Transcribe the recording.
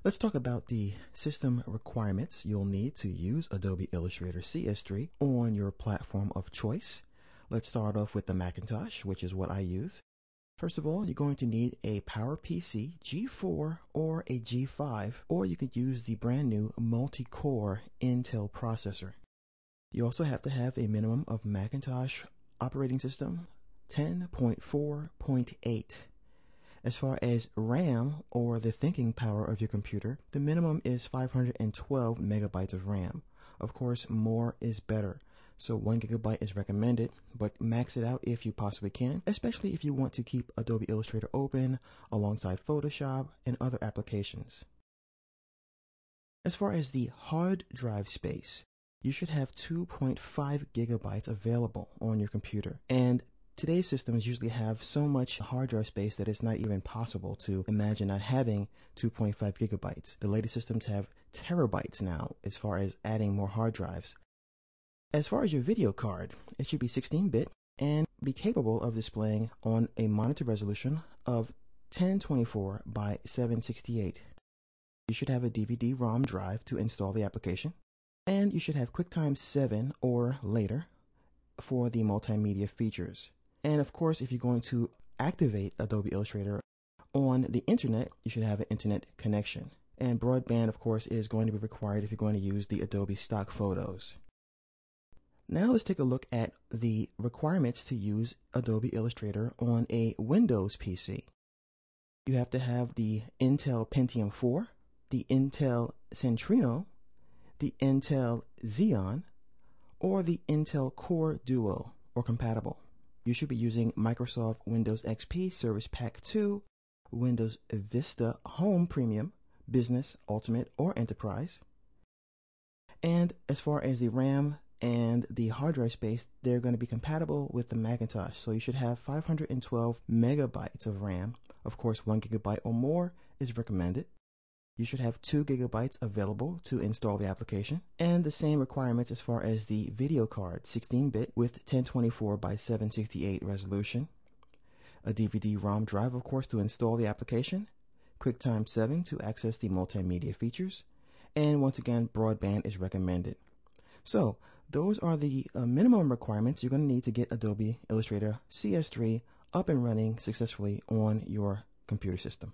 Let's talk about the system requirements you'll need to use Adobe Illustrator CS3 on your platform of choice. Let's start off with the Macintosh, which is what I use. First of all, you're going to need a PowerPC G4 or a G5, or you could use the brand new multi-core Intel processor. You also have to have a minimum of Macintosh operating system 10.4.8. As far as RAM, or the thinking power of your computer, the minimum is 512 megabytes of RAM. Of course, more is better. So 1 gigabyte is recommended, but max it out if you possibly can, especially if you want to keep Adobe Illustrator open alongside Photoshop and other applications. As far as the hard drive space, you should have 2.5 gigabytes available on your computer. And today's systems usually have so much hard drive space that it's not even possible to imagine not having 2.5 gigabytes. The latest systems have terabytes now as far as adding more hard drives. As far as your video card, it should be 16-bit and be capable of displaying on a monitor resolution of 1024 by 768. You should have a DVD-ROM drive to install the application, and you should have QuickTime 7 or later for the multimedia features. And of course, if you're going to activate Adobe Illustrator on the internet, you should have an internet connection. And broadband, of course, is going to be required if you're going to use the Adobe stock photos. Now let's take a look at the requirements to use Adobe Illustrator on a Windows PC. You have to have the Intel Pentium 4, the Intel Centrino, the Intel Xeon, or the Intel Core Duo or compatible. You should be using Microsoft Windows XP Service Pack 2, Windows Vista Home Premium, Business, Ultimate, or Enterprise. And as far as the RAM and the hard drive space, they're going to be compatible with the Macintosh. So you should have 512 megabytes of RAM. Of course, 1 gigabyte or more is recommended. You should have 2 gigabytes available to install the application. And the same requirements as far as the video card, 16-bit with 1024 by 768 resolution. A DVD-ROM drive, of course, to install the application. QuickTime 7 to access the multimedia features. And once again, broadband is recommended. So those are the minimum requirements you're going to need to get Adobe Illustrator CS3 up and running successfully on your computer system.